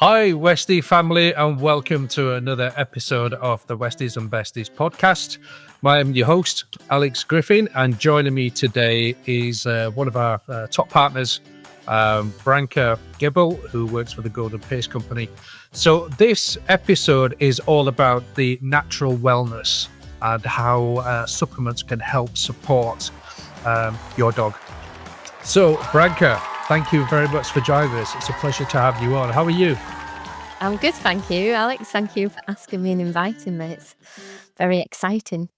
Hi, Westie family, and welcome to another episode of the Westies and Besties podcast. I am your host, Alex Griffin, and joining me today is one of our top partners, Branca, Gebbie, who works for the Golden Pace Company. So this episode is all about the natural wellness and how supplements can help support your dog. So, Branca, thank you very much for joining us. It's a pleasure to have you on. How are you? I'm good, thank you, Alex. Thank you for asking me and inviting me. It's very exciting.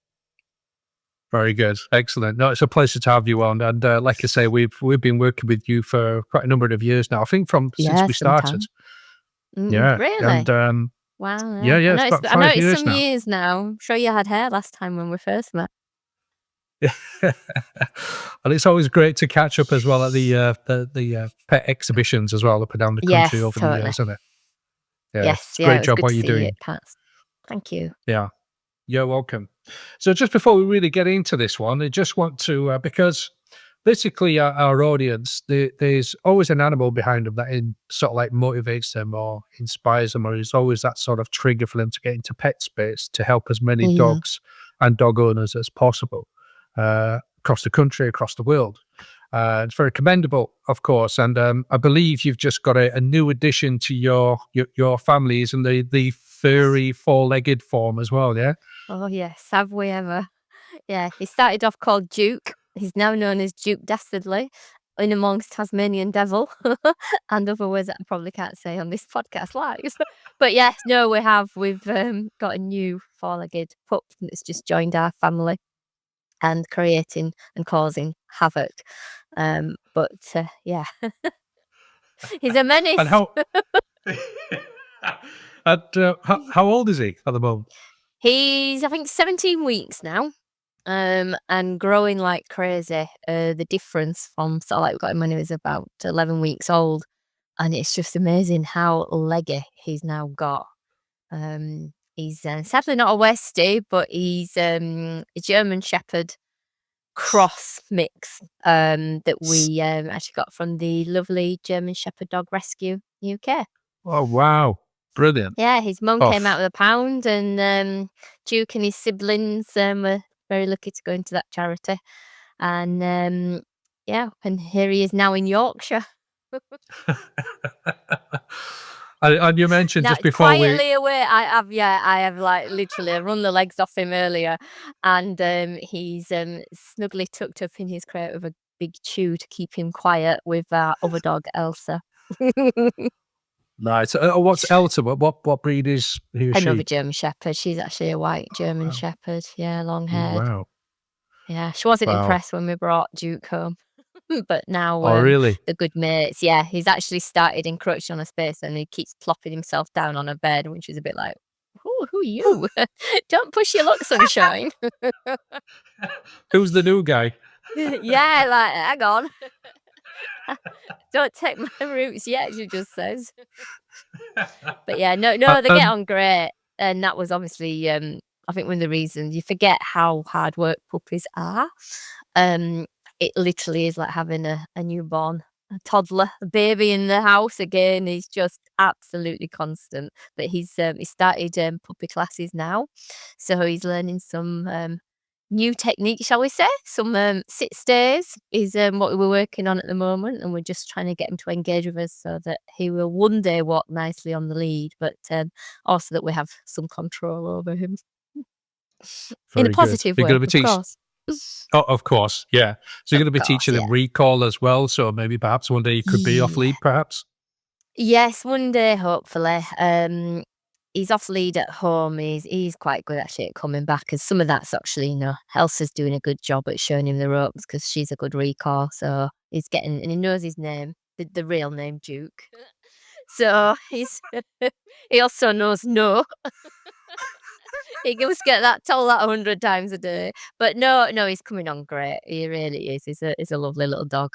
Very good. Excellent. No, it's a pleasure to have you on. And like I say, we've been working with you for quite a number of years now. I think since we started. Yeah. Really? And wow. yeah, it's about 5 years now. I know it's some years now. I'm sure you had hair last time when we first met. And it's always great to catch up as well at the pet exhibitions as well up and down the country over the years, isn't it? Yeah, yes, it's a great job what you're doing. Thank you. Yeah, you're welcome. So just before we really get into this one, I just want to, because basically our audience, there's always an animal behind them that sort of like motivates them or inspires them, or is always that sort of trigger for them to get into pet space to help as many dogs and dog owners as possible across the country, across the world. It's very commendable, of course, and I believe you've just got a new addition to your family, isn't the furry four-legged form as well, yeah? Oh yes, have we ever? Yeah, he started off called Duke. He's now known as Duke Dastardly, in amongst Tasmanian Devil, and other words that I probably can't say on this podcast live. But yes, no, we've got a new four-legged pup that's just joined our family and creating and causing havoc. But yeah, he's a menace. And how old is he at the moment? He's, I think, 17 weeks now, and growing like crazy. The difference from sort of like we got him when he was about 11 weeks old, and it's just amazing how leggy he's now got. He's sadly not a Westie, but he's a German Shepherd cross mix that we actually got from the lovely German Shepherd Dog Rescue UK. Oh, wow. Brilliant. Yeah, his mum came out with a pound, and Duke and his siblings were very lucky to go into that charity. And yeah, and here he is now in Yorkshire. And you mentioned now, just before quietly away, I have like literally run the legs off him earlier, and he's snugly tucked up in his crate with a big chew to keep him quiet with our other dog Elsa. Nice. What's Elsa? What breed is he? Another German Shepherd. She's actually a white German Shepherd. Yeah, long haired. Wow. Yeah, she wasn't impressed when we brought Duke home. But now really? the good mates. Yeah, he's actually started encroaching on her space, and he keeps plopping himself down on her bed, which is a bit like, who are you? Don't push your luck, sunshine. Who's the new guy? Yeah, like, hang on. Don't take my roots yet, she just says. But yeah, no, they get on great. And that was obviously, I think, one of the reasons. You forget how hard work puppies are. It literally is like having a newborn, a toddler, a baby in the house again. He's just absolutely constant. But he started puppy classes now. So he's learning some new techniques, shall we say. Some sit stays is what we're working on at the moment. And we're just trying to get him to engage with us so that he will one day walk nicely on the lead, but also that we have some control over him. In a positive way, of course. Oh, of course, yeah. So you're going to be teaching him recall as well. So maybe perhaps one day he could be off lead, perhaps. Yes, one day hopefully. He's off lead at home. He's quite good actually at coming back, because some of that's actually, Elsa's doing a good job at showing him the ropes because she's a good recall. So he's getting, and he knows his name, the real name Duke. So he also knows no. He must get told that 100 times a day. But no, he's coming on great. He really is. He's a lovely little dog.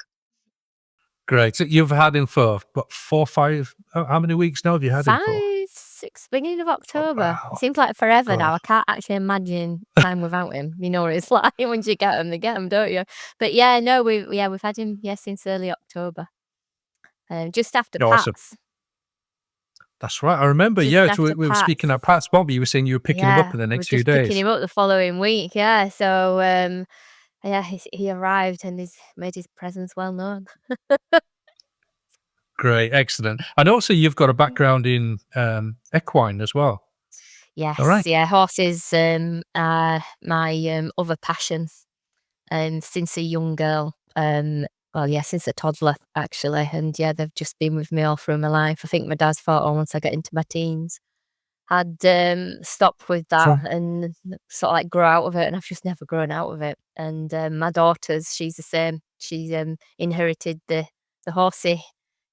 Great. So you've had him for what, 4, 5? How many weeks now have you had him for? 5, 6, beginning of October. It seems like forever now. I can't actually imagine time without him. You know what it's like once you get him, they get him, don't you? But yeah, no, we've had him since early October. Just after awesome. Pats. That's right. I remember. just Yeah, so after we were speaking Pat's. at Pat's Bob. You were saying you were picking him up Yeah, in the we were next few just picking days. him up the following week. Yeah, so yeah, he arrived and he's made his presence well known. Great, excellent. And also, you've got a background in equine as well. All Yes, right. yeah, horses are my other passions since a young girl. Well, yeah, since a toddler actually, and yeah, they've just been with me all through my life. I think my dad's thought, oh, once I get into my teens, I'd stop with that So and sort of like grow out of it, and I've just never grown out of it. And my daughter's, she's the same. She's inherited the horsey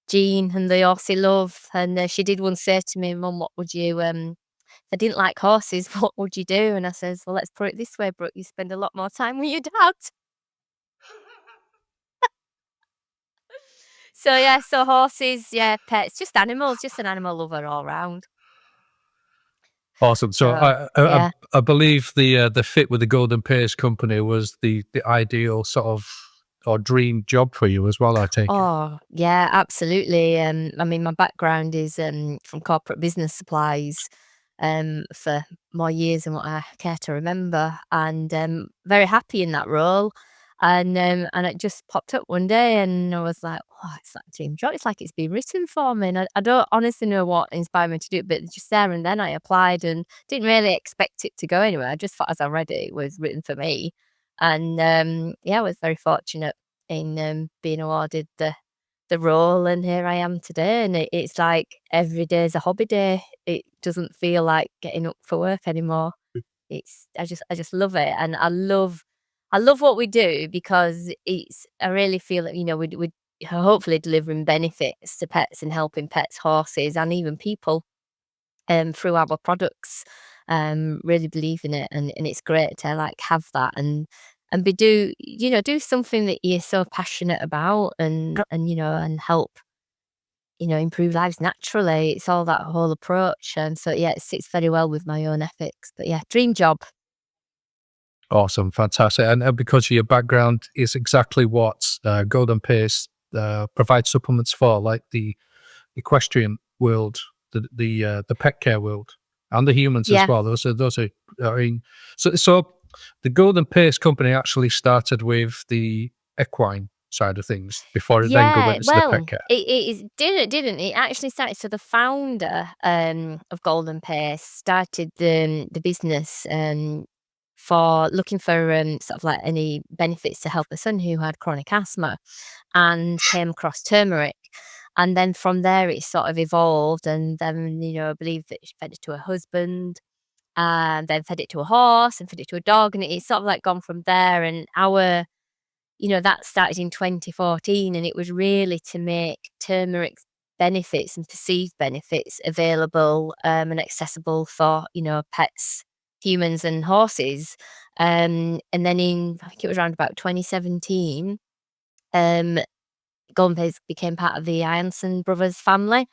gene and the horsey love. And she did once say to me, "Mum, what would you if I didn't like horses, what would you do?" And I says, "Well, let's put it this way, Brooke, you spend a lot more time with your dad." So yeah, so horses, yeah, pets, just animals, just an animal lover all round. awesome. So So yeah. I believe the fit with the Golden Pace Company was the ideal sort of or dream job for you as well. I take it. Oh, yeah, absolutely. I mean, my background is from corporate business supplies for more years than what I care to remember, and very happy in that role. And it just popped up one day, and I was like, "Oh, it's like a dream job. It's like it's been written for me." And I don't honestly know what inspired me to do it, but just there and then I applied and didn't really expect it to go anywhere. I just thought as I read it, it was written for me, and yeah, I was very fortunate in being awarded the role, and here I am today. And it's like every day is a hobby day. It doesn't feel like getting up for work anymore. It's I just love it, and I love what we do because it's I really feel that we hopefully delivering benefits to pets and helping pets, horses, and even people through our products. Really believe in it, and it's great to like have that and be do something that you're so passionate about and help improve lives naturally. It's all that whole approach, and so yeah, it sits very well with my own ethics. But yeah, dream job. Awesome, fantastic, and because of your background is exactly what Golden Pace provides supplements for, like the equestrian world, the pet care world, and the humans as Yeah. well. Those are. I mean, so the Golden Pace Company actually started with the equine side of things before it then went Yeah, into the pet well, care. it didn't it actually started, so the founder of Golden Pace started the business for looking for sort of like any benefits to help a son who had chronic asthma, and came across turmeric. And then from there it sort of evolved, and then I believe that she fed it to her husband, and then fed it to a horse and fed it to a dog, and it's sort of like gone from there. And that started in 2014, and it was really to make turmeric's benefits and perceived benefits available and accessible for pets, humans, and horses. And then I think it was around about 2017, um, Gomez became part of the Ironson brothers family,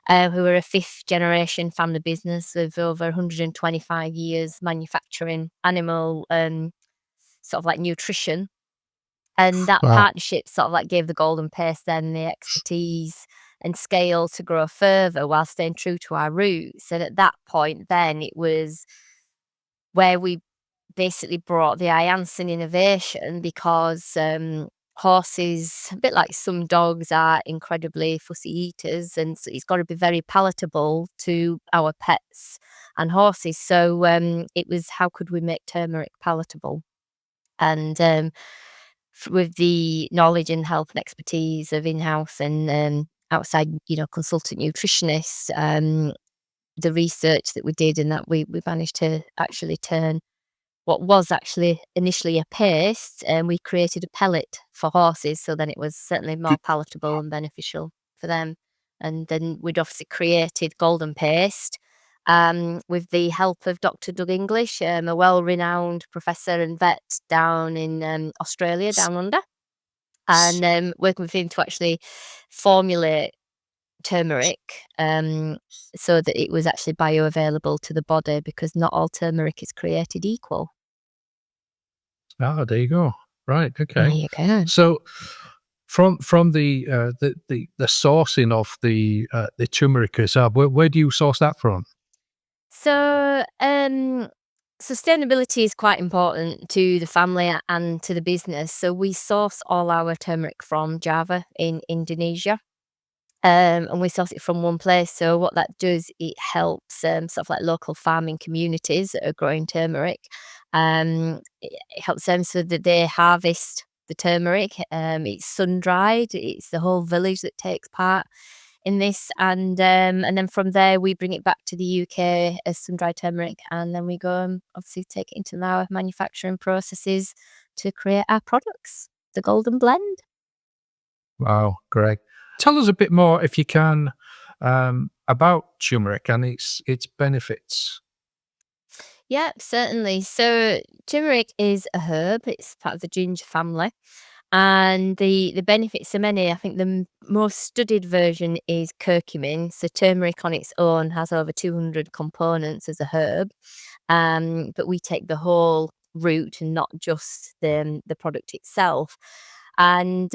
who were a fifth generation family business with over 125 years manufacturing animal sort of like nutrition. And that Wow. partnership sort of like gave the Golden Pace then the expertise and scale to grow further while staying true to our roots. And at that point, then it was where we basically brought the Ianson innovation, because horses, a bit like some dogs, are incredibly fussy eaters, and so it's got to be very palatable to our pets and horses. So it was, how could we make turmeric palatable? And with the knowledge and health and expertise of in-house and outside, consultant nutritionists, the research that we did, and that we managed to actually turn what was actually initially a paste, and we created a pellet for horses, so then it was certainly more palatable and beneficial for them. And then we'd obviously created Golden Paste, with the help of Dr. Doug English, a well-renowned professor and vet down in Australia, down under, and working with him to actually formulate turmeric, so that it was actually bioavailable to the body, because not all turmeric is created equal. Ah, there you go. Right. There Okay. you go. So from the sourcing of the turmeric herb, where do you source that from? So, sustainability is quite important to the family and to the business. So we source all our turmeric from Java in Indonesia. And we source it from one place. So what that does, it helps sort of like local farming communities that are growing turmeric. It helps them so that they harvest the turmeric. It's sun dried. It's the whole village that takes part in this, and then from there we bring it back to the UK as sun dried turmeric, and then we go and obviously take it into our manufacturing processes to create our products, the Golden Blend. Wow, great. Tell us a bit more, if you can, about turmeric and its benefits. Yeah, certainly. So turmeric is a herb. It's part of the ginger family, and the benefits are many. I think the most studied version is curcumin. So turmeric on its own has over 200 components as a herb, but we take the whole root and not just the product itself. And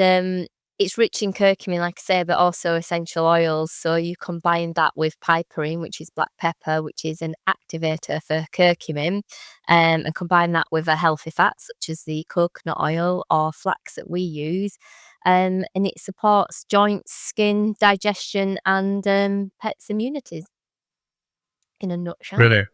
it's rich in curcumin, like I say, but also essential oils. So you combine that with piperine, which is black pepper, which is an activator for curcumin, and combine that with a healthy fat, such as the coconut oil or flax that we use. And it supports joints, skin, digestion, and pets' immunities in a nutshell. Really?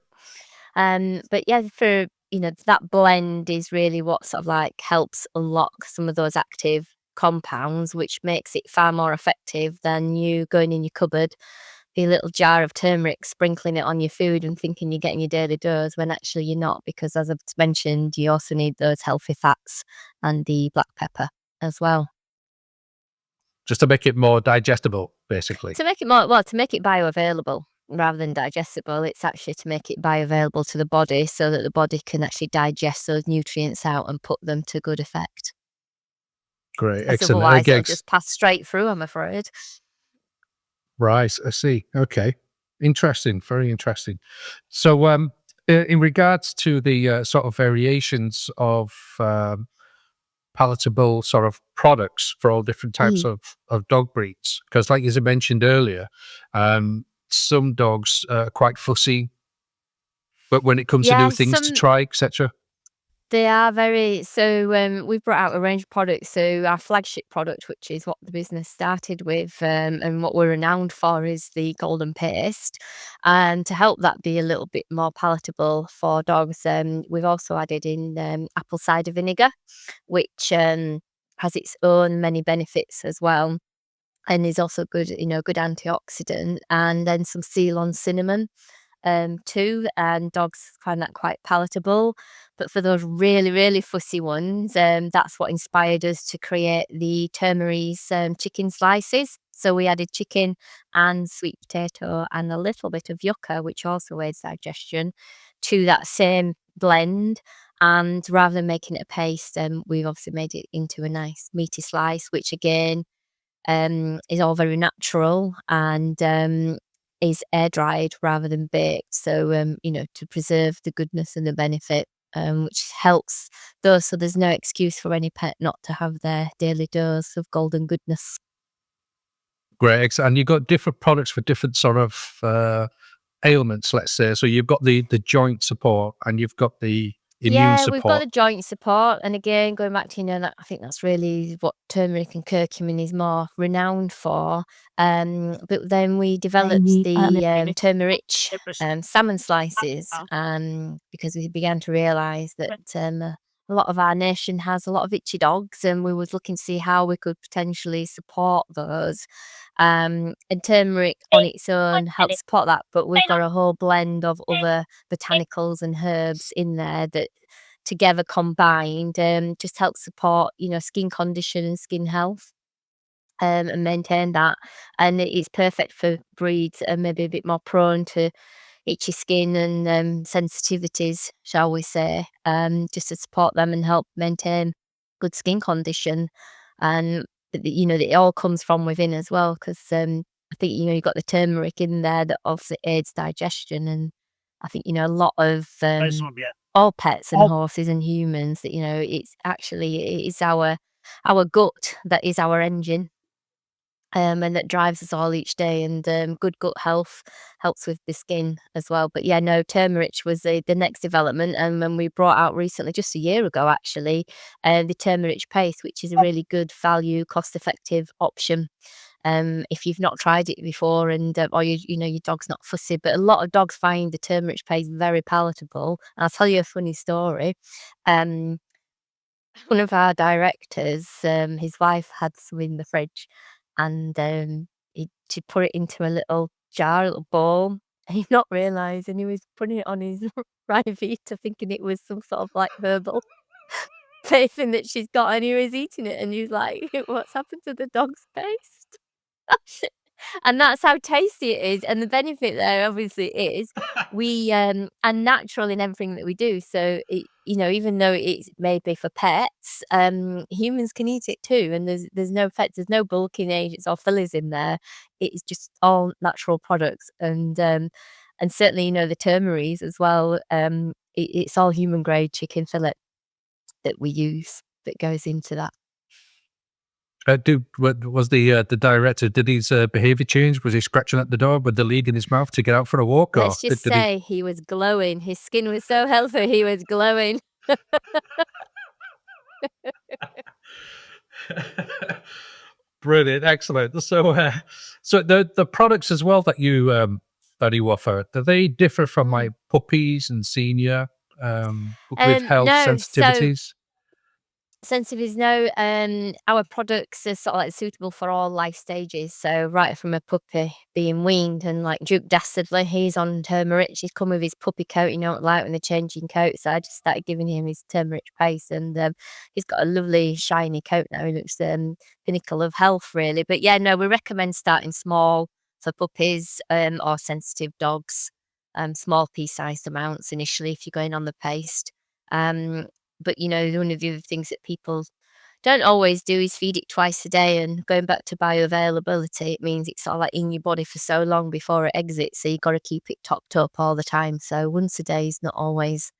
But yeah, for that blend is really what sort of like helps unlock some of those active compounds, which makes it far more effective than you going in your cupboard, your little jar of turmeric, sprinkling it on your food and thinking you're getting your daily dose when actually you're not, because as I've mentioned, you also need those healthy fats and the black pepper as well. Just to make it more digestible, basically. To make it to make it bioavailable rather than digestible, it's actually to make it bioavailable to the body so that the body can actually digest those nutrients out and put them to good effect. Great, As excellent. otherwise Again, it'll just pass straight through, I'm afraid. right, I see. Okay, interesting, very interesting. So, in regards to the sort of variations of palatable sort of products for all different types Mm. of dog breeds, because like as I mentioned earlier, some dogs are quite fussy, but when it comes to new Yeah, things to some try, etc. they are very so, we've brought out a range of products. So our flagship product, which is what the business started with, and what we're renowned for, is the golden paste. And to help that be a little bit more palatable for dogs, we've also added in, apple cider vinegar, which, has its own many benefits as well, and is also good, good antioxidant, and then some Ceylon cinnamon, too, and dogs find that quite palatable. But for those really, really fussy ones, that's what inspired us to create the Turmeric chicken slices. So we added chicken and sweet potato and a little bit of yucca, which also aids digestion, to that same blend. And rather than making it a paste, we've obviously made it into a nice meaty slice, which again is all very natural, and is air dried rather than baked. So, to preserve the goodness and the benefit, which helps those. So there's no excuse for any pet not to have their daily dose of golden goodness. Great, and you've got different products for different sort of ailments, let's say. So you've got the joint support, and you've got the immune Yeah, we've got support. the joint support, and again, going back to, that I think that's really what turmeric and curcumin is more renowned for. But then we developed the turmeric salmon slices, because we began to realise that a lot of our nation has a lot of itchy dogs, and we was looking to see how we could potentially support those. And turmeric on its own helps support that, but we've got a whole blend of other botanicals and herbs in there that together combined just help support, skin condition and skin health, and maintain that. And it's perfect for breeds that are maybe a bit more prone to itchy skin and sensitivities, shall we say, just to support them and help maintain good skin condition. And that it all comes from within as well, because I think you've got the turmeric in there that obviously aids digestion, and I think a lot of all pets and horses and humans, that it's actually it is our our gut that is our engine. And that drives us all each day, and good gut health helps with the skin as well. But yeah, no, turmeric was the next development, and when we brought out recently, just a year ago actually, the turmeric paste, which is a really good value, cost-effective option. If you've not tried it before, and or you know your dog's not fussy, but a lot of dogs find the turmeric paste very palatable. And I'll tell you a funny story. Um, One of our directors, his wife had some in the fridge, and she put it into a little jar, a little bowl. And he'd not realised, and he was putting it on his Rivita, thinking it was some sort of like herbal thing that she's got, and he was eating it, and he was like, "What's happened to the dog's paste?" And that's how tasty it is, and the benefit there obviously is we, are natural in everything that we do, so even though it's made be for pets, humans can eat it too, and there's no fats, there's no bulking agents or fillers in there. It's just all natural products, and certainly, the turmeric as well, it's all human grade chicken fillet that we use that goes into that. Was the director? Did his behaviour change? Was he scratching at the door with the lead in his mouth to get out for a walk, or Let's just did he? say he was glowing. His skin was so healthy, he was glowing. Brilliant, excellent. So the products as well that you offer, do they differ from like puppies and senior with health No, so sensitivities? sensitive is no, our products are sort of like suitable for all life stages. So right from a puppy being weaned, and like Duke Dastardly, he's on turmeric. He's come with his puppy coat, like when they're changing coats. So I just started giving him his turmeric paste, and he's got a lovely shiny coat now. He looks pinnacle of health, really. But yeah, no, we recommend starting small for puppies or sensitive dogs. Small pea-sized amounts initially if you're going on the paste. But one of the other things that people don't always do is feed it twice a day. And going back to bioavailability, it means it's sort of like in your body for so long before it exits. So you've got to keep it topped up all the time. So once a day is not always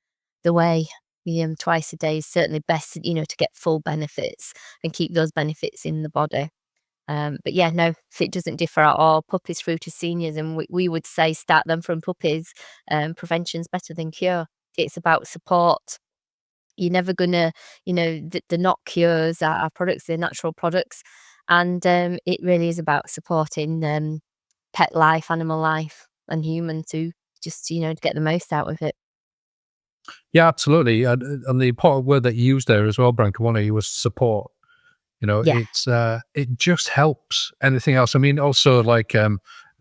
the way. Twice a day is certainly best, to get full benefits and keep those benefits in the body. But yeah, no, if it doesn't differ at all, puppies through to seniors, and we would say start them from puppies. Prevention's better than cure. It's about support. You're never gonna, they're not cures. Our products, they're natural products, and it really is about supporting pet life, animal life, and human to just to get the most out of it. Yeah, absolutely. And the important word that you used there as well, Branca, one of you was support. Yeah, It just helps anything else. I mean, also like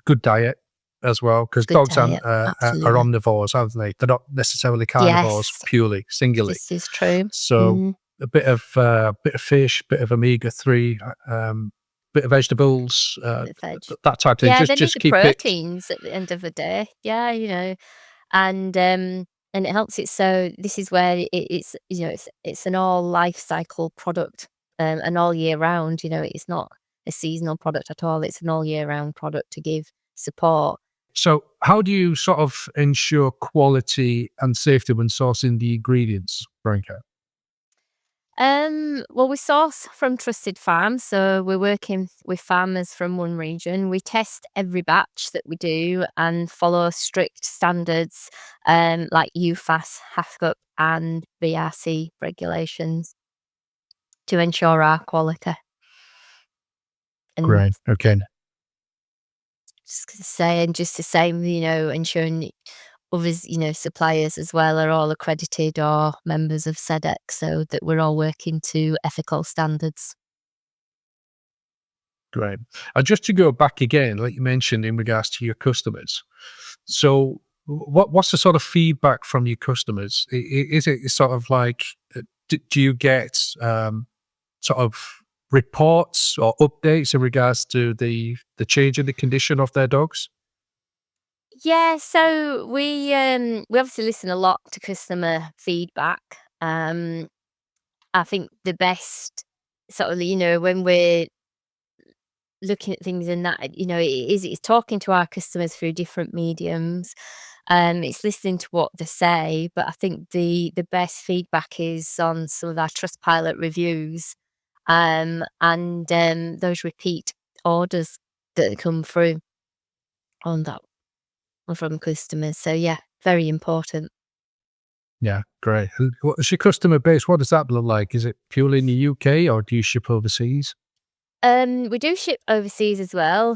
good diet as well, because good dogs diet, are absolutely. omnivores, aren't they? They're not necessarily carnivores Yes, purely, singularly. this is true. So Mm. a bit of fish, bit of omega-3, bit of vegetables, The veg. that type of thing. Yeah, they need Just the keep it. proteins at the end of the day. Yeah, and it helps it. So this is where it's it's an all life cycle product, and all year round. It's not a seasonal product at all. It's an all year round product to give support. So how do you sort of ensure quality and safety when sourcing the ingredients, Branca? Well, we source from trusted farms, so we're working with farmers from one region. We test every batch that we do and follow strict standards, like UFAS, HACCP, and BRC regulations to ensure our quality. And Great. Okay. just to say, ensuring that others, suppliers as well are all accredited or members of SEDEC, so that we're all working to ethical standards. Great. Just to go back again, like you mentioned in regards to your customers. So, what's the sort of feedback from your customers? Is it sort of like, do you get sort of reports or updates in regards to the change in the condition of their dogs? Yeah, so we obviously listen a lot to customer feedback. I think the best sort of, when we're looking at things in that, it's talking to our customers through different mediums. It's listening to what they say, but I think the best feedback is on some of our Trustpilot reviews. and those repeat orders that come through on that from customers. So yeah, very important. Yeah, great. And what's your customer base? What does that look like? Is it purely in the UK or do you ship overseas? We do ship overseas as well.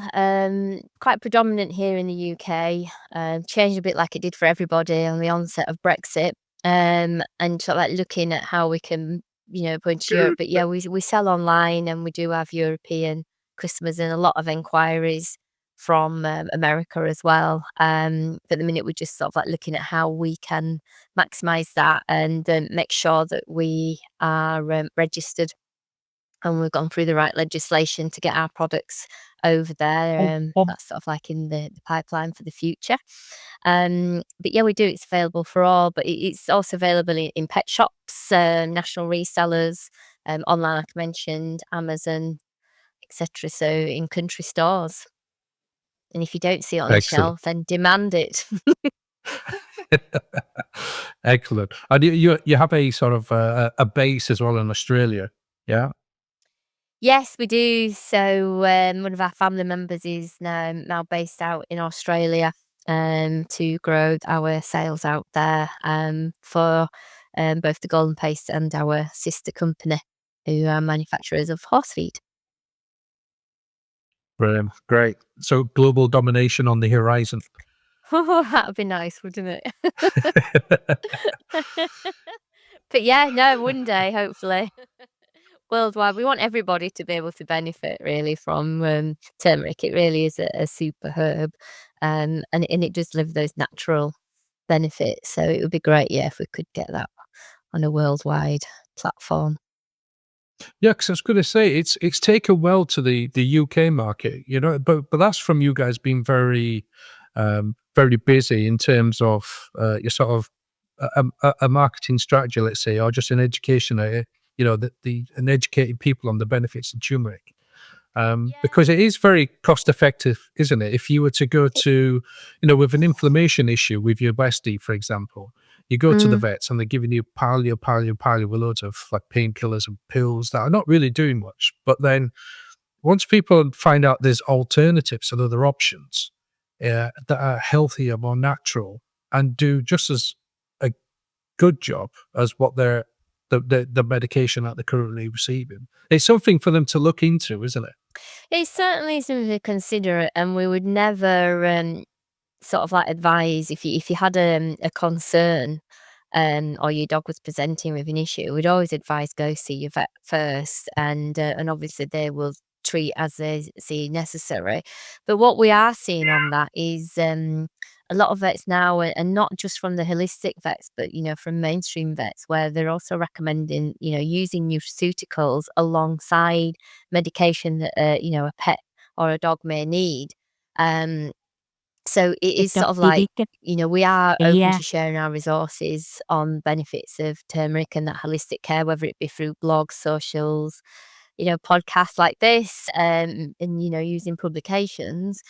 Quite predominant here in the UK. Changed a bit like it did for everybody on the onset of Brexit. And sort of like looking at how we can, point to Europe. But yeah, we sell online and we do have European customers and a lot of inquiries from America as well. But at the minute we're just sort of like looking at how we can maximize that and make sure that we are registered and we've gone through the right legislation to get our products over there. That's sort of like in the pipeline for the future. But yeah, we do. It's available for all, but it's also available in pet shops, national resellers, online, like I mentioned, Amazon, etc. So in country stores. And if you don't see it on the Excellent. shelf, then demand it. Excellent. And you have a sort of a base as well in Australia, yeah? Yes, we do. So, one of our family members is now based out in Australia, to grow our sales out there, for both the Golden Paste and our sister company, who are manufacturers of horse feed. Brilliant. Great. So global domination on the horizon. Oh, that'd be nice, wouldn't it? But yeah, no, one day, hopefully. Worldwide, we want everybody to be able to benefit really from turmeric. It really is a super herb, and it does deliver those natural benefits. So it would be great, yeah, if we could get that on a worldwide platform. Yeah, because I was going to say it's taken well to the UK market, but that's from you guys being very busy in terms of your sort of a marketing strategy, let's say, or just an education, and educating people on the benefits of turmeric. Yeah. Because it is very cost effective, isn't it? If you were to go to, with an inflammation issue with your bestie, for example, you go to the Mm. vets and they're giving you palio with loads of like painkillers and pills that are not really doing much. But then once people find out there's alternatives and other options that are healthier, more natural, and do just as a good job as what the medication that they're currently receiving, it's something for them to look into, isn't it? It's certainly something to consider, and we would never sort of like advise if you had a concern, or your dog was presenting with an issue, we'd always advise go see your vet first, and obviously they will treat as they see necessary. But what we are seeing on that is a lot of vets now, and not just from the holistic vets, but from mainstream vets, where they're also recommending using nutraceuticals alongside medication that a pet or a dog may need. Um, so it is sort of like, we are open to sharing our resources on benefits of turmeric and that holistic care, whether it be through blogs, socials, podcasts like this, and using publications.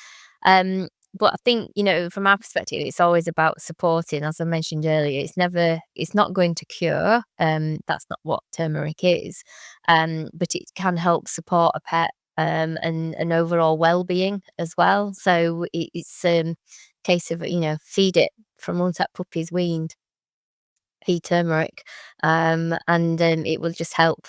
But I think, from our perspective, it's always about supporting, as I mentioned earlier, it's not going to cure. That's not what turmeric is. But it can help support a pet, and an overall well-being as well. So it's case of, feed it from once that puppy's weaned, feed turmeric, and it will just help,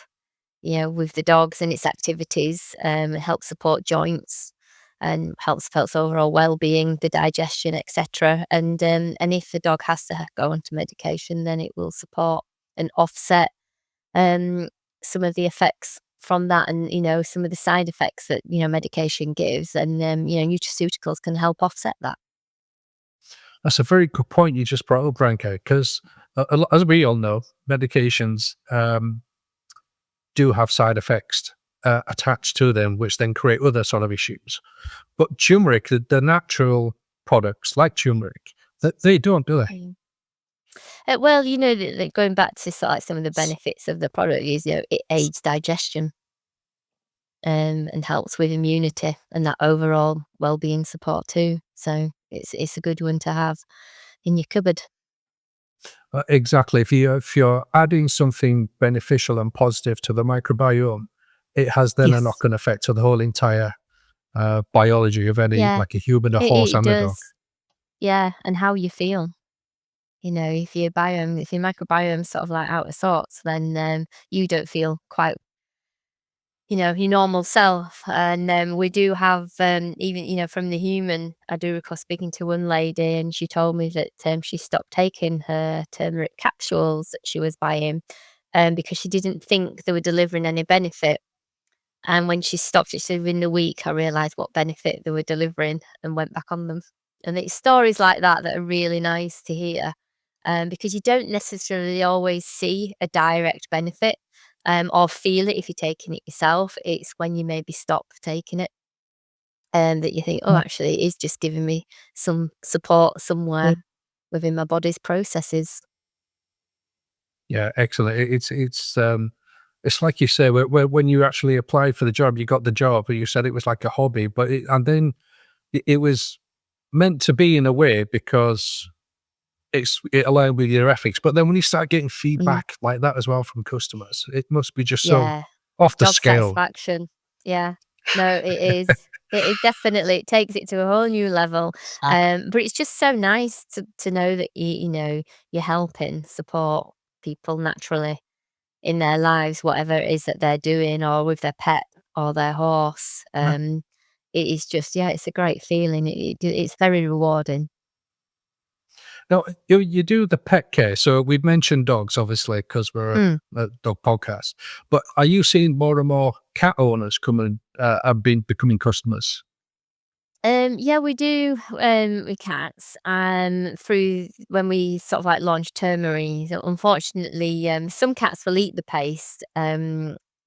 with the dogs and its activities, help support joints and helps overall well-being, the digestion, etc. And if the dog has to go onto medication, then it will support and offset some of the effects from that, and some of the side effects that medication gives, and nutraceuticals can help offset that. That's a very good point you just brought up, Branca, because as we all know, medications do have side effects attached to them, which then create other sort of issues. But turmeric, the natural products like turmeric, they don't, do they? Mm. Well, like going back to sort of like some of the benefits of the product is, it aids digestion, and helps with immunity and that overall well-being support too. So it's a good one to have in your cupboard. Exactly. If you're adding something beneficial and positive to the microbiome, it has then a Yes. knock-on effect to the whole entire biology of any, Yeah. like a human, a It horse, it and a dog. does. Yeah, and how you feel. If your microbiome's sort of like out of sorts, then, you don't feel quite, your normal self. And, we do have, even, from the human, I do recall speaking to one lady, and she told me that, she stopped taking her turmeric capsules that she was buying, because she didn't think they were delivering any benefit. And when she stopped, she said, "Within a week, I realised what benefit they were delivering and went back on them." And it's stories like that that are really nice to hear, because you don't necessarily always see a direct benefit, or feel it if you're taking it yourself. It's when you maybe stop taking it, that you think, "Oh, actually, it is just giving me some support somewhere within my body's processes." Yeah, excellent. It's like you say, when you actually applied for the job, you got the job, but you said it was like a hobby, but and then it was meant to be in a way because it aligned with your ethics. But then when you start getting Mm. feedback like that as well from customers, it must be just so Yeah. off the Job scale. satisfaction. Yeah. No, it is. It definitely it takes it to a whole new level. But it's just so nice to know that you're helping support people naturally in their lives, whatever it is that they're doing, or with their pet or their horse. It is just, yeah, it's a great feeling. It's very rewarding. Now, you do the pet care. So we've mentioned dogs, obviously, because we're Mm. a dog podcast. But are you seeing more and more cat owners coming have been becoming customers? Yeah, we do, with cats, through when we sort of like launched Turmeric. So unfortunately, some cats will eat the paste.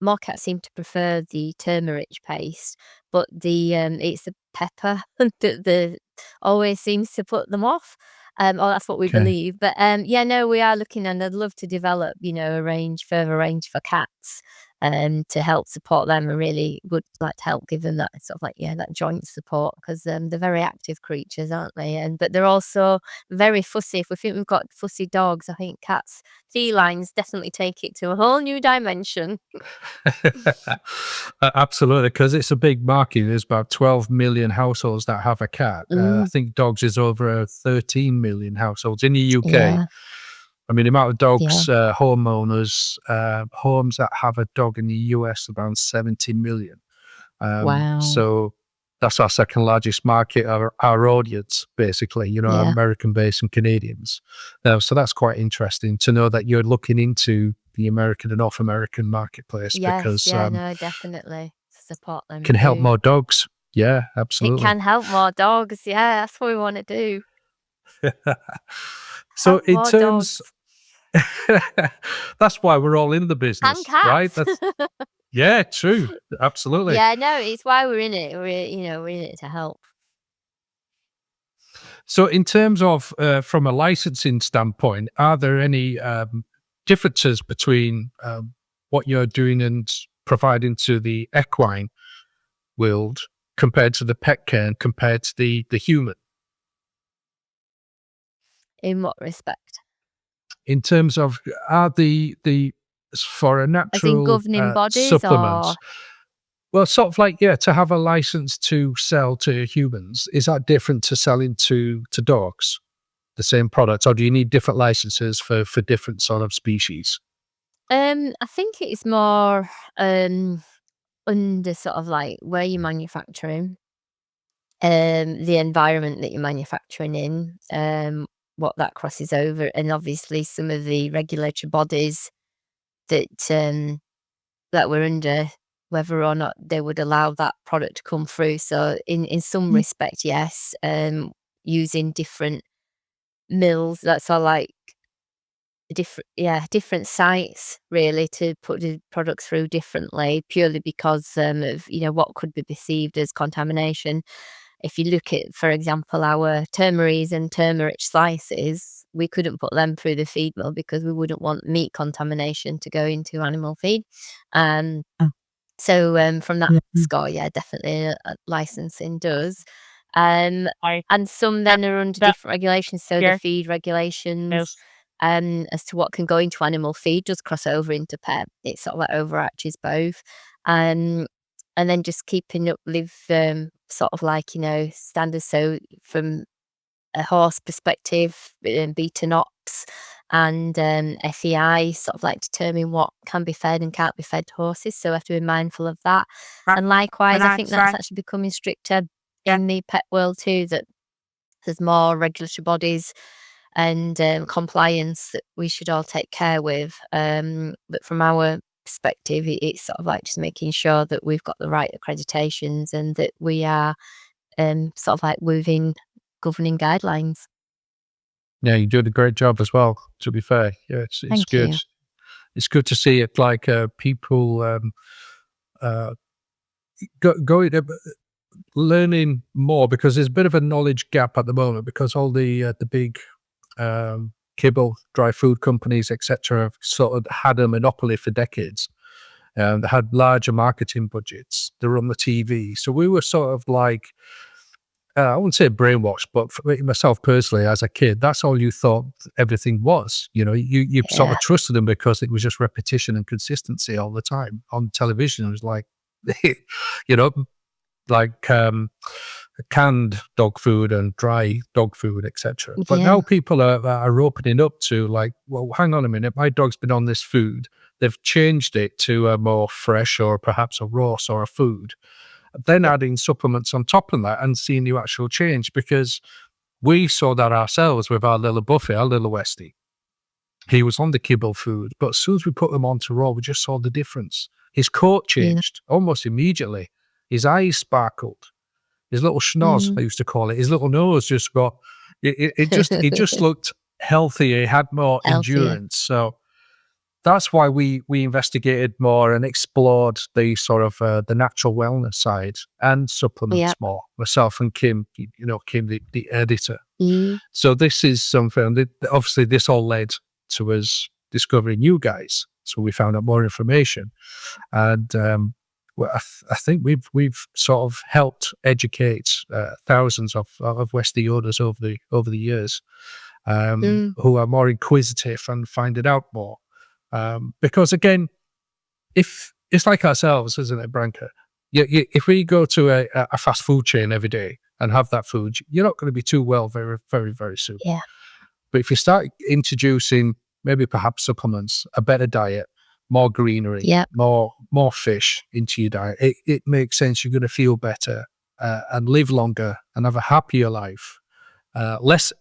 More cats seem to prefer the turmeric paste, but it's the pepper that always seems to put them off. Or that's what we Okay. believe. But yeah, no, we are looking, and I'd love to develop, further range for cats, to help support them. I really would like to help give them that sort of like, yeah, that joint support, because they're very active creatures, aren't they? But they're also very fussy. If we think we've got fussy dogs, I think cats, felines definitely take it to a whole new dimension. Absolutely, because it's a big market. There's about 12 million households that have a cat. I Mm, think dogs is over 13 million households in the UK. yeah, I mean, the amount of yeah. dogs, homeowners, homes that have a dog in the US, around 70 million. Wow. So that's our second largest market, our audience, basically, Yeah. American based and Canadians. So that's quite interesting to know that you're looking into the American and North American marketplace Yes, because yeah, no, definitely support them can help too. more dogs. Yeah, It absolutely. can help more dogs. Yeah, that's what we want to do. So Help in more terms, dogs that's why we're all in the and business, right? cats. That's yeah, true, absolutely. Yeah, no, it's why we're in it. We're in it to help. So, in terms of from a licensing standpoint, are there any differences between what you're doing and providing to the equine world compared to the pet care and compared to the human? In what respect? In terms of are the for a As in natural governing bodies, supplement, or well, sort of like yeah, to have a license to sell to humans, is that different to selling to dogs? The same product, or do you need different licenses for different sort of species? I think it's more under sort of like where you're manufacturing, the environment that you're manufacturing in, what that crosses over, and obviously some of the regulatory bodies that that we're under, whether or not they would allow that product to come through. So in some respect, yes, using different mills, that's all like different sites really to put the products through differently, purely because of what could be perceived as contamination. If you look at, for example, our turmeric and turmeric slices, we couldn't put them through the feed mill because we wouldn't want meat contamination to go into animal feed. Um, so, from that score, yeah, definitely, licensing does. I And some then are under that different regulations, so the here feed regulations, is as to what can go into animal feed does cross over into pet. It sort of like overarches both. And then just keeping up with sort of like, standards. So from a horse perspective, beta ops and FEI sort of like determine what can be fed and can't be fed to horses. So we have to be mindful of that. And likewise, I think that's actually becoming stricter in the pet world too, that there's more regulatory bodies and compliance that we should all take care with. But from our perspective, it's sort of like just making sure that we've got the right accreditations and that we are sort of like within governing guidelines. Yeah, you're doing a great job as well, to be fair. Yeah, it's Thank good. you. It's good to see it, like people going learning more, because there's a bit of a knowledge gap at the moment, because all the big kibble, dry food companies, etc., have sort of had a monopoly for decades. They had larger marketing budgets. They were on the TV. So we were sort of like, I wouldn't say brainwashed, but for myself personally, as a kid, that's all you thought everything was. You sort Yeah. of trusted them because it was just repetition and consistency all the time on television. It was like, you know, like canned dog food and dry dog food, etc. But Yeah. now people are opening up to like, well, hang on a minute, my dog's been on this food. They've changed it to a more fresh or perhaps a raw sort of food. Then adding supplements on top of that and seeing the actual change, because we saw that ourselves with our little Buffy, our little Westie. He was on the kibble food, but as soon as we put him onto raw, we just saw the difference. His coat Yeah. changed almost immediately. His eyes sparkled. His little schnoz, I used to call it. His little nose just got. It just looked healthier. He had more Healthier. endurance. So that's why we investigated more and explored the sort of the natural wellness side and supplements Yep. more. Myself and Kim, Kim, the editor. Mm. So this is something that obviously this all led to us discovering you guys. So we found out more information, and well, I think we've sort of helped educate thousands of Westie owners over the years, who are more inquisitive and finding out more. Because again, if it's like ourselves, isn't it, Branca? If we go to a fast food chain every day and have that food, you're not going to be too well very, very, very soon. Yeah. But if you start introducing maybe perhaps supplements, a better diet, more greenery, Yep. more fish into your diet, it makes sense. You're going to feel better and live longer and have a happier life, less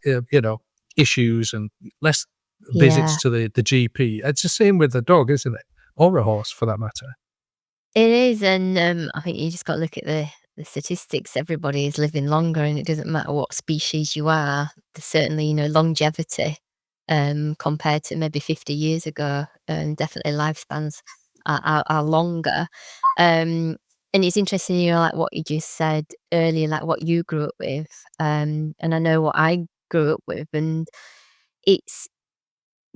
issues and less visits to the GP. It's the same with the dog, isn't it? Or a horse, for that matter. It is, and I think you just got to look at the statistics. Everybody is living longer, and it doesn't matter what species you are. There's certainly, longevity compared to maybe 50 years ago, and definitely lifespans are longer. And it's interesting, like what you just said earlier, like what you grew up with, and I know what I grew up with, and it's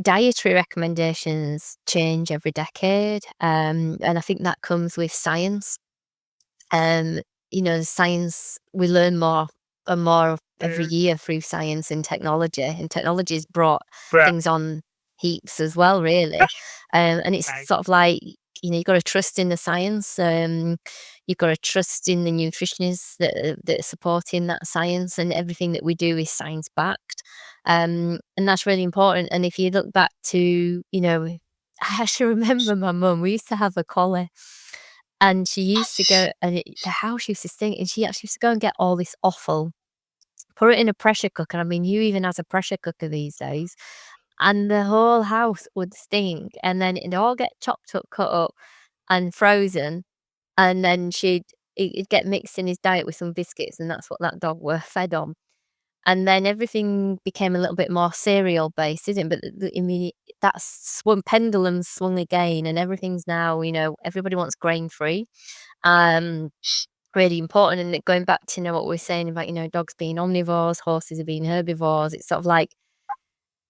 dietary recommendations change every decade, and I think that comes with science. Science, we learn more and more every year through science and technology has brought things on heaps as well, really. And it's sort of like, you've got to trust in the science. You've got to trust in the nutritionists that are supporting that science, and everything that we do is science backed. And that's really important. And if you look back to, I actually remember my mum, we used to have a collie. And she used to go, and the house used to stink, and she actually used to go and get all this offal, put it in a pressure cooker. I mean, who even has a pressure cooker these days? And the whole house would stink, and then it'd all get chopped up, cut up, and frozen, and then it'd get mixed in his diet with some biscuits, and that's what that dog were fed on. And then everything became a little bit more cereal based, didn't it? But I mean, that's when pendulums swung again, and everything's now, everybody wants grain free. Really important. And going back to what we are saying about, dogs being omnivores, horses are being herbivores. It's sort of like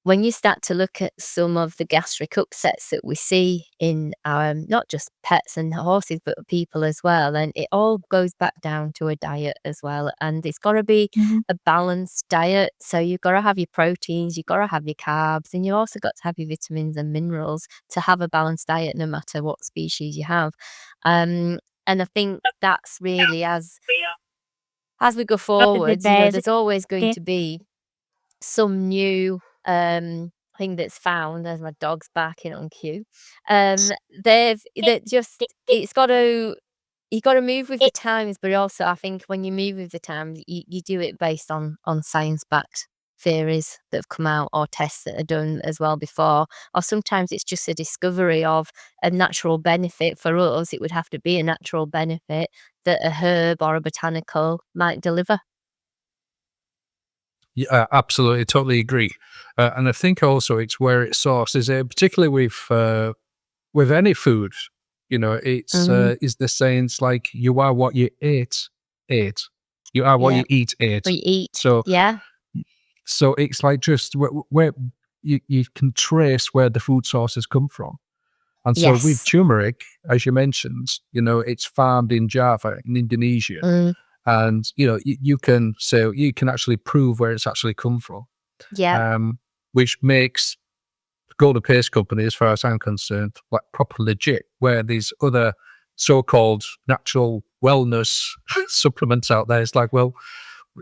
when you start to look at some of the gastric upsets that we see in our, not just pets and horses, but people as well, and it all goes back down to a diet as well. And it's got to be a balanced diet. So you've got to have your proteins, you've got to have your carbs, and you also got to have your vitamins and minerals to have a balanced diet, no matter what species you have. And I think that's really, as we go forward, there's always going to be some new thing that's found. As my dog's barking on cue. It's got to, you got to move with the times, but also I think when you move with the times, you do it based on science-backed theories that have come out, or tests that are done as well before, or sometimes it's just a discovery of a natural benefit. For us, it would have to be a natural benefit that a herb or a botanical might deliver. Yeah, absolutely, totally agree. And I think also it's where its source is, particularly with any food. It's is the sayings like you are what you ate. You are what Yeah. you eat. What you eat. So Yeah. so it's like just where you can trace where the food sources come from. And so with Yes. turmeric, as you mentioned, it's farmed in Java in Indonesia. And you can actually prove where it's actually come from, Yeah. which makes Golden Paste Company, as far as I'm concerned, like proper legit. Where these other so-called natural wellness supplements out there, it's like, well,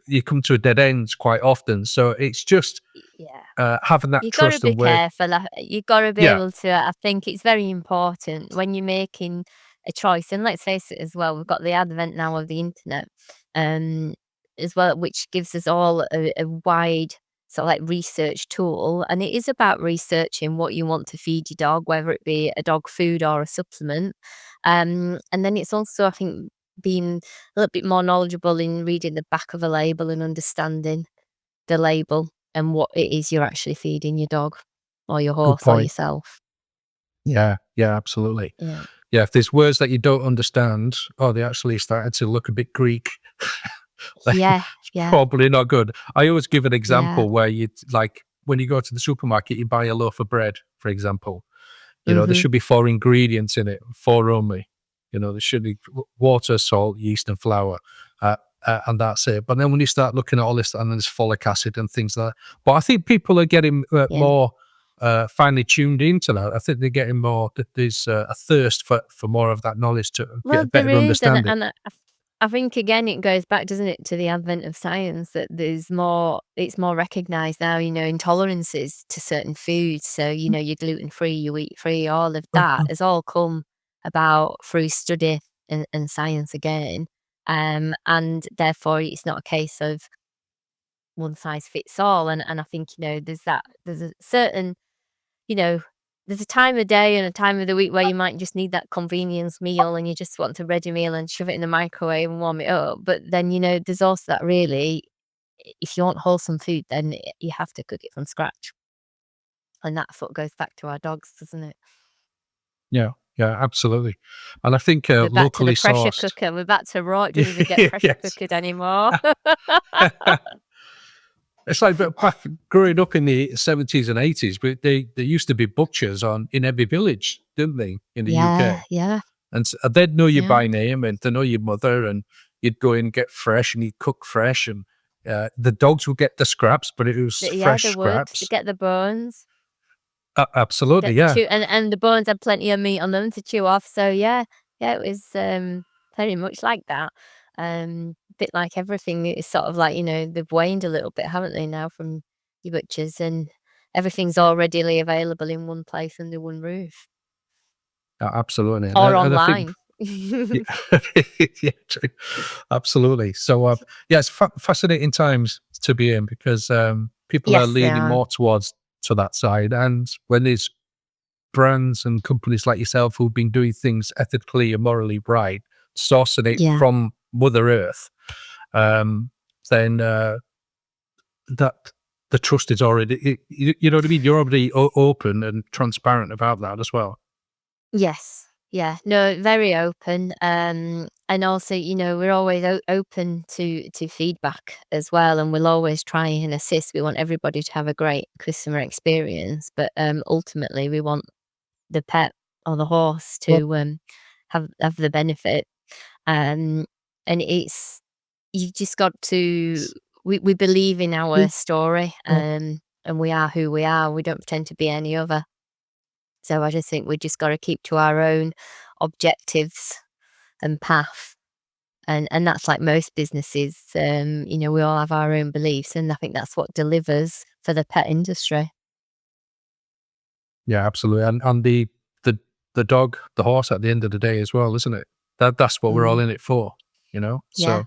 you come to a dead end quite often. So it's just Yeah. having that You got to trust be and where, careful. You got to be yeah, able to. I think it's very important when you're making a choice. And let's face it, as well, we've got the advent now of the internet, um, as well, which gives us all a wide sort of like research tool. And it is about researching what you want to feed your dog, whether it be a dog food or a supplement. And then it's also, I think, being a little bit more knowledgeable in reading the back of a label and understanding the label and what it is you're actually feeding your dog or your good horse or point. yourself. Yeah, absolutely. Yeah. Yeah, if there's words that you don't understand, or they actually started to look a bit Greek, like, Yeah, it's yeah, probably not good. I always give an yeah. example where you like when you go to the supermarket, you buy a loaf of bread, for example. There Mhm. should be 4 ingredients in it, 4 only. There should be water, salt, yeast, and flour, and that's it. But then when you start looking at all this, and there's folic acid and things like that. But I think people are getting Yeah. more finely tuned into that. I think they're getting more. That there's a thirst for more of that knowledge to get Well, a there better is, and understanding. I think again it goes back, doesn't it, to the advent of science, that there's more. It's more recognised now. Intolerances to certain foods. So you're gluten free, you wheat free. All of that has all come about through study and science again. And therefore it's not a case of one size fits all. And I think there's a certain, you know, there's a time of day and a time of the week where you might just need that convenience meal and you just want a ready meal and shove it in the microwave and warm it up. But then, there's also that really, if you want wholesome food, then you have to cook it from scratch. And that's what goes back to our dogs, doesn't it? Yeah, absolutely. And I think We're back to the locally pressure sourced. cooker. We're back to raw. It doesn't even get pressure Yes. cookered anymore. It's like but back growing up in the 70s and 80s, but there used to be butchers in every village, didn't they, in the Yeah, UK? yeah, And they'd know you yeah. by name and they know your mother, and you'd go in and get fresh and you'd cook fresh, and the dogs would get the scraps, but it was Yeah, fresh they would. They scraps. get the bones. Absolutely, Get to yeah. chew, and the bones had plenty of meat on them to chew off, so yeah, yeah, it was, very much like that. Bit like everything is sort of like, they've waned a little bit, haven't they, now from your butchers, and everything's all readily available in one place under one roof. Absolutely. And Or I think, online. yeah, yeah, true. Absolutely. So, yeah, it's fascinating times to be in because people are Yes, they leaning are. more towards to that side. And when there's brands and companies like yourself who've been doing things ethically and morally right, sourcing it Yeah. from Mother Earth, um, then that the trust is already, you know what I mean? You're already open and transparent about that as well. Yes. Yeah, no, very open. And also, we're always open to feedback as well, and we'll always try and assist. We want everybody to have a great customer experience, but ultimately, we want the pet or the horse Well, to have the benefit. Um, and it's you've just got to. We believe in our story, and we are who we are. We don't pretend to be any other. So I just think we just got to keep to our own objectives and path. And that's like most businesses. We all have our own beliefs, and I think that's what delivers for the pet industry. yeah, absolutely. And the the dog, the horse at the end of the day as well, isn't it? That's what we're all Mm, in it for, you know? yeah, So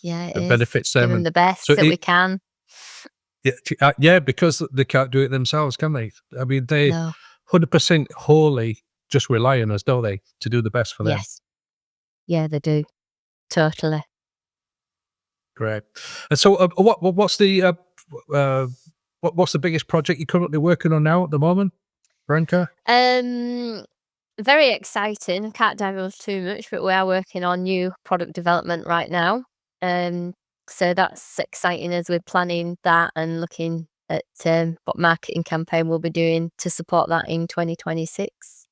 yeah, it it is. benefits Give them. them And the best so that we can. yeah, yeah, because they can't do it themselves, can they? I mean, they No, 100% wholly just rely on us, don't they, to do the best for them. yes, yeah, they do totally. Great. And so, what's the uh, what's the biggest project you're currently working on now at the moment, Branca? Um, Very exciting. I can't divulge too much, but we are working on new product development right now. Um, so that's exciting as we're planning that and looking at what marketing campaign we'll be doing to support that in 2026.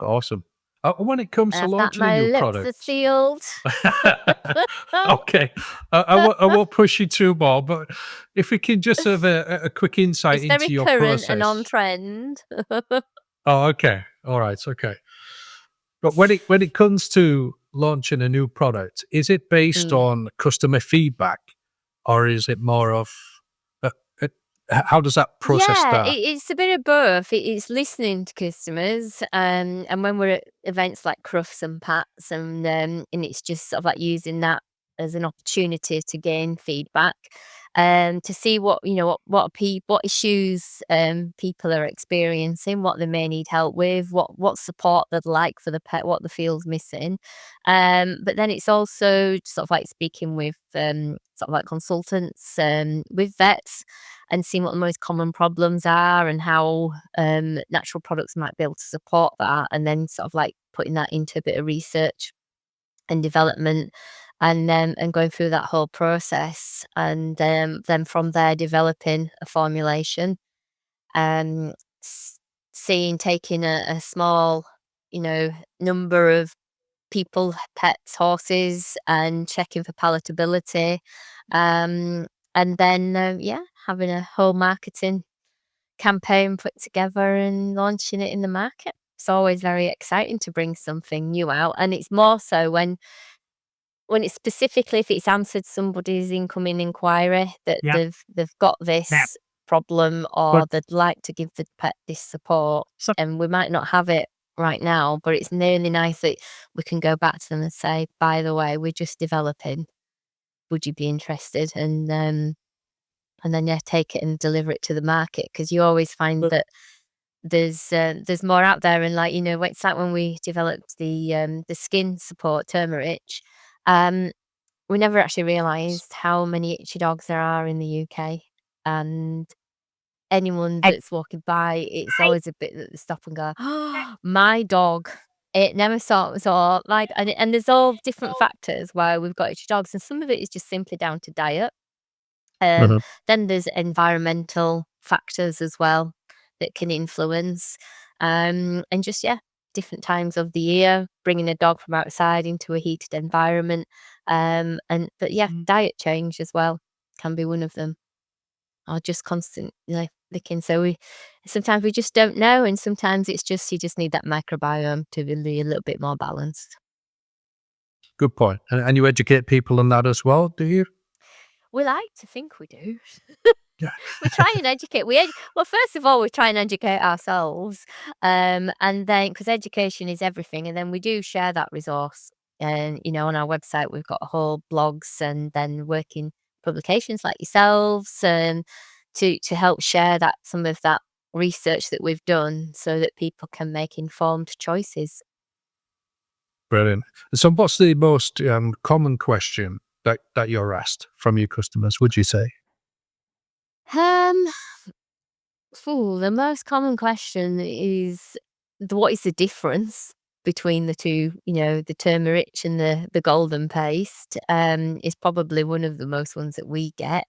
Awesome. When it comes to I've got launching a my new lips are product, sealed. okay, I won't push you too more, but if we can just have a quick insight It's very into your current and on process. trend. Oh, okay. All right. Okay. But when it comes to launching a new product, is it based Mm. on customer feedback, or is it more of uh, uh, how does that process Yeah, start? it's a bit of both. It's listening to customers, and when we're at events like Crufts and Pats, and it's just sort of like using that as an opportunity to gain feedback, to see what issues people are experiencing, what they may need help with, what support they'd like for the pet, what the feels missing. But then it's also sort of like speaking with sort of like consultants, with vets and seeing what the most common problems are and how natural products might be able to support that, and then sort of like putting that into a bit of research and development, and going through that whole process, and then from there developing a formulation, um, s- taking a small, you know, number of people, pets, horses, and checking for palatability. Um, and then, yeah, having a whole marketing campaign put together and launching it in the market. It's always very exciting to bring something new out. And it's more so when it's specifically if it's answered somebody's incoming inquiry that Yeah. they've got Yeah. this problem or But they'd like to give the pet this support, so, and we might not have it right now, but it's really nice that we can go back to them and say, by the way, we're just developing, would you be interested? And then yeah, take it and deliver it to the market, because you always find but that there's more out there. And like, it's like when we developed the skin support turmeric, um we never actually realised how many itchy dogs there are in the UK, and anyone I, that's walking by, it's I, always a bit that they stop and go, "Oh, my dog." It never saw like, and there's all different factors why we've got itchy dogs, and some of it is just simply down to diet. Um, Mhm. then there's environmental factors as well that can influence, and just yeah, different times of the year, bringing a dog from outside into a heated environment, and but yeah, diet change as well can be one of them, or just constant licking. So we sometimes we just don't know, and sometimes it's just you just need that microbiome to be a little bit more balanced. Good point. And you educate people on that as well, do you? We like to think we do. Yeah. We try and educate. Well, first of all, we try and educate ourselves, and then because education is everything, and then we do share that resource. And on our website, we've got whole blogs, and then working publications like yourselves, to help share that some of that research that we've done, so that people can make informed choices. Brilliant. So what's the most common question that you're asked from your customers, would you say? Um, the most common question is what is the difference between the two, the turmeric and the golden paste, is probably one of the most ones that we get.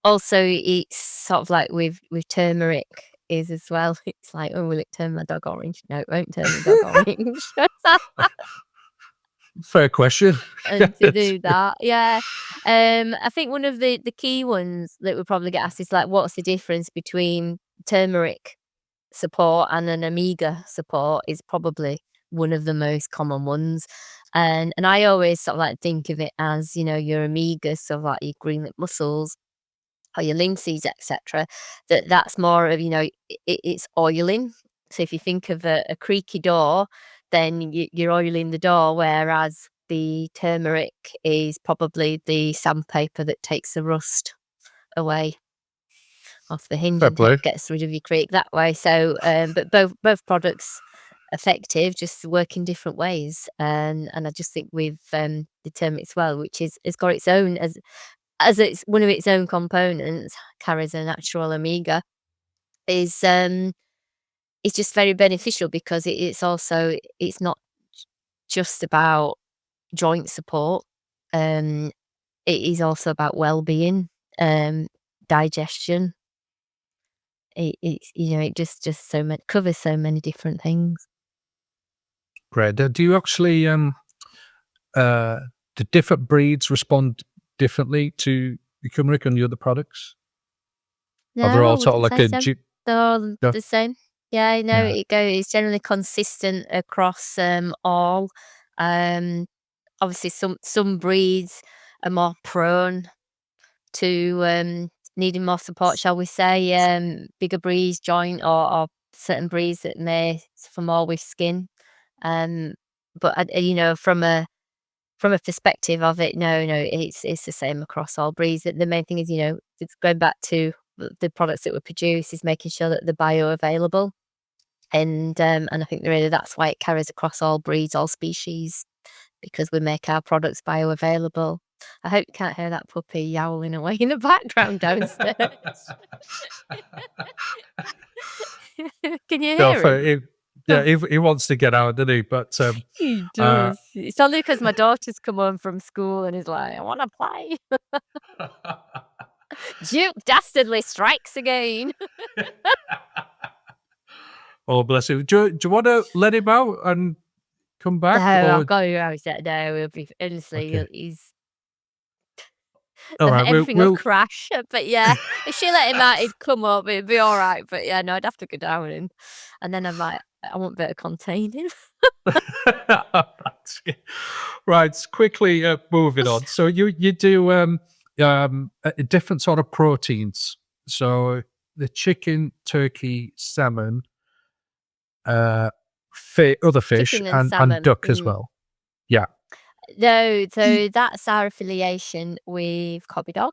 Also, it's sort of like with turmeric is as well. It's like, oh, will it turn my dog orange? No, it won't turn the dog orange. Fair question. And to do that, yeah. I think one of the key ones that we probably get asked is like, what's the difference between turmeric support and an omega support is probably one of the most common ones. And I always sort of like think of it as, your omega, so like your green lip mussels or your linseeds, etc. That's more of, it's oiling. So if you think of a creaky door, then you're oiling the door, whereas the turmeric is probably the sandpaper that takes the rust away off the hinge Fair and play. gets rid of your creak that way. So, but both products effective, just work in different ways. And I just think with the turmeric as well, which has got its own as it's one of its own components, carries a natural omega, is just very beneficial because it's not just about joint support. It is also about well-being, digestion. It just covers so many different things. Great. Do you actually the different breeds respond differently to the turmeric and the other products? Are they No, I all sort of wouldn't like say a so. They're all yeah, the same. Yeah, no, yeah. it's generally consistent across all. Obviously some breeds are more prone to needing more support, shall we say, bigger breeds, joint or certain breeds that may suffer more with skin. But from a perspective of it, no, it's the same across all breeds. The main thing is, it's going back to the products that we produce is making sure that they're bioavailable. And I think really that's why it carries across all breeds, all species, because we make our products bioavailable. I hope you can't hear that puppy yowling away in the background downstairs. Can you No, hear him? yeah, he wants to get out, doesn't he? But He uh, does. It's only because my daughter's come home from school and he's like, "I wanna play." Duke dastardly strikes again. oh bless him. Do you want to let him out and come No, back, I'll or go I said no, he'll be honestly, okay? he's All right, everything will we'll crash. But yeah, if she let him out, he'd come up, it'd be alright. But yeah, no, I'd have to go down and then I won't be able to contain him. right. Quickly moving on. So you do different sort of proteins. So the chicken, turkey, salmon, other fish, Chicken and and salmon. duck as well. Yeah, No, so that's our affiliation with Cobby Dog.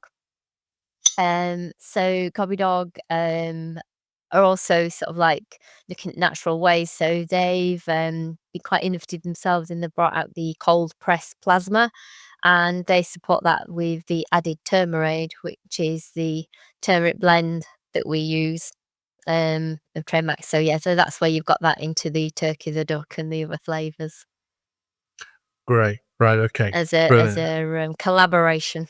So Cobby Dog are also sort of like looking at natural ways. So they've been quite innovative themselves and they've brought out the cold press plasma and they support that with the added turmeric, which is the turmeric blend that we use of Trademark. So yeah, so that's where you've got that into the turkey, the duck and the other flavours great. Right. Okay. as a Brilliant. collaboration.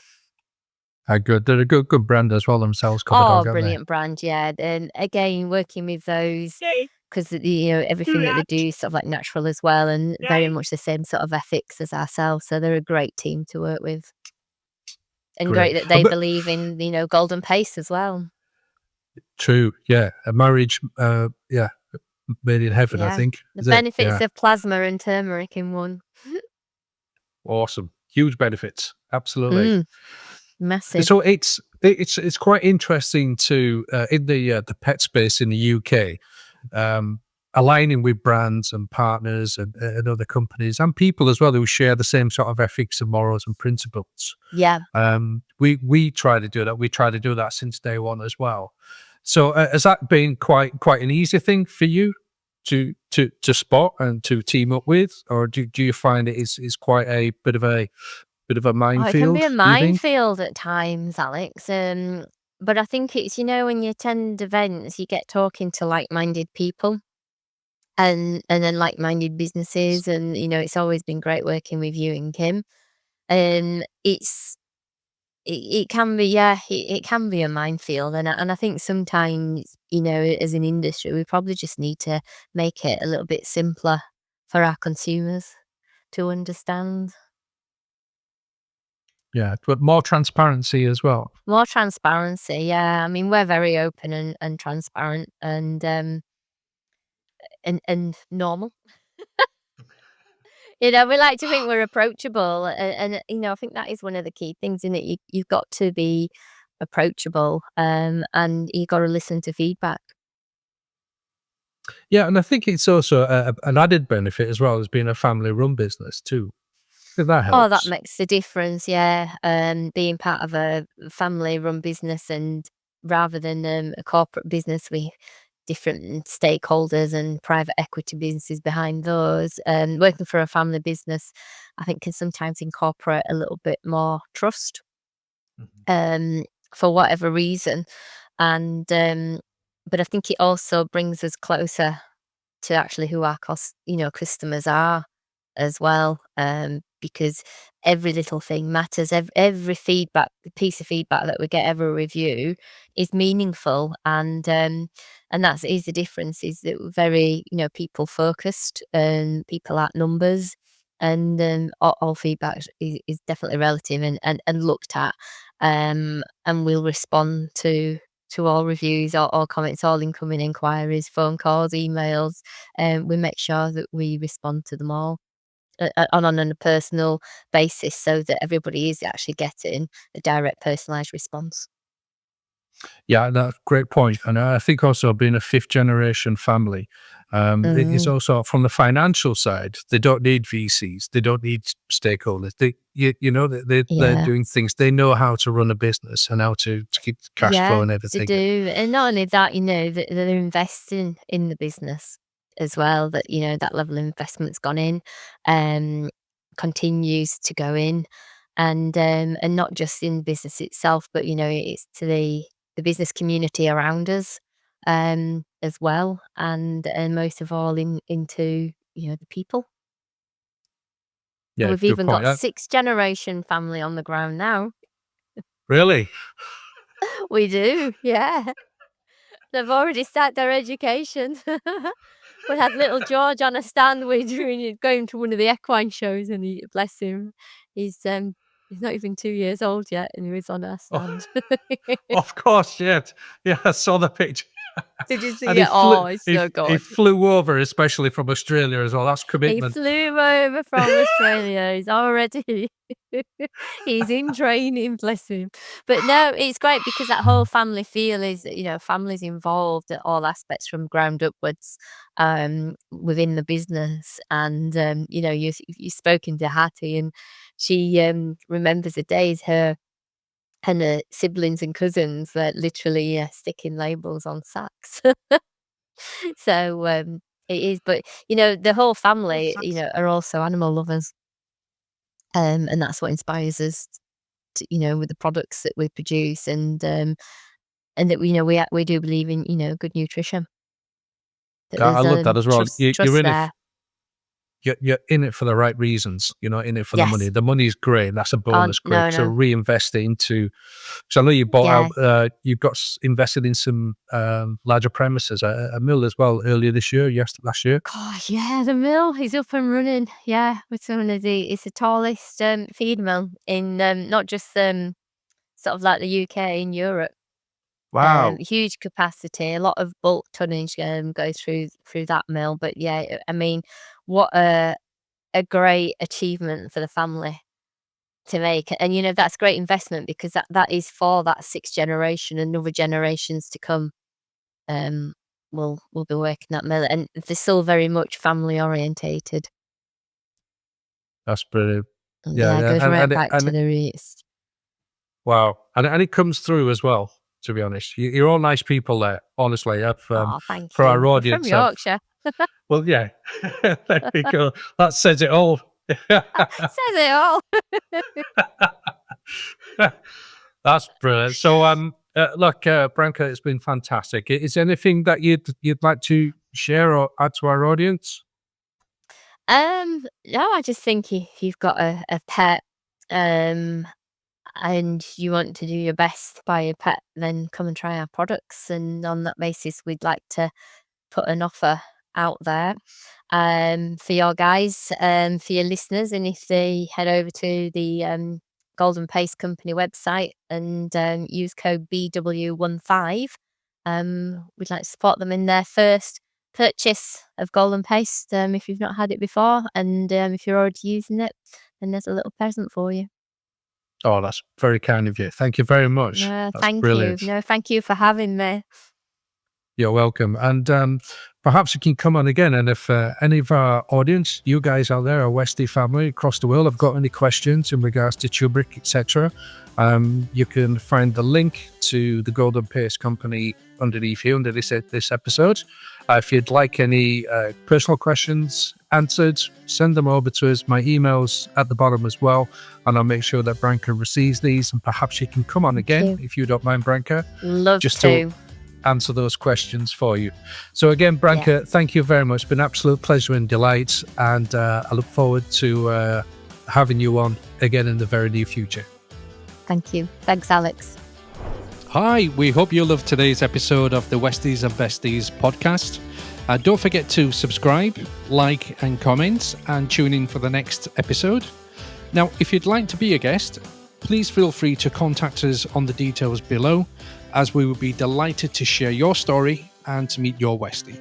Good. They're a good brand as well themselves. Cover Oh, Dog, aren't they? brilliant brand, yeah. And again, working with those because everything that they do is sort of like natural as well, and very much the same sort of ethics as ourselves. So they're a great team to work with, and Great. great that they believe in golden paste as well. True. Yeah. A marriage. Yeah. Made in heaven, I Yeah, think. the Is it? benefits Yeah. of plasma and turmeric in one. Awesome. Huge benefits. Absolutely. Mm, massive. So it's quite interesting to in the pet space in the UK, aligning with brands and partners and other companies and people as well who share the same sort of ethics and morals and principles. Yeah. We try to do that. We try to do that since day one as well. So has that been quite an easy thing for you to spot and to team up with, or do you find it is quite a bit of a Oh, it can be minefield? a Do you think? minefield at times, Alex. But I think it's when you attend events, you get talking to like-minded people. and then like-minded businesses, and it's always been great working with you and Kim. It can be, it can be a minefield, and I think sometimes, as an industry, we probably just need to make it a little bit simpler for our consumers to understand. Yeah, but more transparency as well. More transparency, yeah. I mean, we're very open and transparent and normal. We like to think we're approachable, and I think that is one of the key things, in it. You've got to be approachable, and you got to listen to feedback. Yeah, and I think it's also an added benefit as well as being a family-run business too. So that Oh, that helps. makes a difference, yeah. Being part of a family-run business, and rather than a corporate business with different stakeholders and private equity businesses behind those, working for a family business, I think, can sometimes incorporate a little bit more trust, Mhm. for whatever reason. And but I think it also brings us closer to actually who our customers are as well, because every little thing matters. Every feedback, the piece of feedback that we get, every review is meaningful, and that's is the difference. Is that we're very people focused, and people at numbers, and all feedback is definitely relative, and looked at, and we'll respond to all reviews, all comments, all incoming inquiries, phone calls, emails. We make sure that we respond to them all, on a personal basis, so that everybody is actually getting a direct personalised response. Yeah, that's a great point. And I think also being a fifth generation family, it is Mm, also from the financial side, they don't need VCs, they don't need stakeholders. They're yeah. doing things, they know how to run a business and how to keep cash flow Yeah, and they everything. do, and not only that, that they're investing in the business as well. That that level of investment's gone in, um, continues to go in, and not just in business itself, but it's to the business community around us, as well, and most of all into the people. And Yeah, we've good even point. got sixth generation family on the ground now. Really? We do, yeah. They've already started their education. We had little George on a stand with going to one of the equine shows, and bless him, he's not even 2 years old yet, and he was on our Oh, stand. of course, yeah. Yeah, I saw the picture. Did you see And he it? flew Oh, it's he so he good. flew over, especially from Australia as well. That's He commitment. flew over from Australia. He's already he's in training, bless him. But no, it's great because that whole family feel is, families involved at all aspects from ground upwards, within the business. And you've spoken to Hattie, and she remembers the days her and her siblings and cousins were literally sticking labels on sacks. So, it is, but, the whole family, are also animal lovers, and that's what inspires us to, with the products that we produce, and that we do believe in, good nutrition, that I there's, love that as well. You're trust in it there. you're in it for the right reasons. You're not in it for the money. Yes. The money's great. That's a Oh, bonus, great no, to no. reinvest it into. So I know you bought Yeah. out. You've got invested in some larger premises, a mill as well earlier this year. Yes, last year. Gosh, yeah, the mill is up and running. Yeah, with some of it's the tallest, feed mill in, not just, sort of like the UK, in Europe. Wow, Huge capacity, a lot of bulk tonnage, goes through that mill. But yeah, I mean, what a great achievement for the family to make, and that's great investment, because that is for that sixth generation, and other generations to come. Um, will be working that mill, and they're still very much family orientated. that's brilliant. Yeah, Yeah, it yeah, goes right back to the roots. wow, and it comes through as well. To be honest, you're all nice people there. Honestly, Oh, thank for our you. We're from audience, Yorkshire. well, yeah, there we go. That says it all. Says it all. That's brilliant. So, look, Branca, it's been fantastic. Is there anything that you'd like to share or add to our audience? No, I just think if you've got a pet, and you want to do your best by your pet, then come and try our products. And on that basis, we'd like to put an offer out there for your guys, for your listeners. And if they head over to the Golden Paste Company website and use code BW15, we'd like to support them in their first purchase of Golden Paste if you've not had it before. And if you're already using it, then there's a little present for you. Oh, that's very kind of you. Thank you very much. No, That's thank brilliant. you. No, thank you for having me. You're welcome. And perhaps you can come on again. And if any of our audience, you guys out there, our Westie family across the world, have got any questions in regards to turmeric, etc., you can find the link to the Golden Paste Company underneath here, under this episode. If you'd like any personal questions answered, send them over to us. My email's at the bottom as well, and I'll make sure that Branca receives these, and perhaps you can come on again if you don't mind, Branca. Love just to answer those questions for you. So again, Branca, thank you very much. It's been an absolute pleasure and delight, and I look forward to having you on again in the very near future. Thank you. Thanks, Alex. Hi, we hope you loved today's episode of the Westies and Besties podcast. Don't forget to subscribe, like and comment, and tune in for the next episode. Now, if you'd like to be a guest, please feel free to contact us on the details below, as we would be delighted to share your story and to meet your Westie.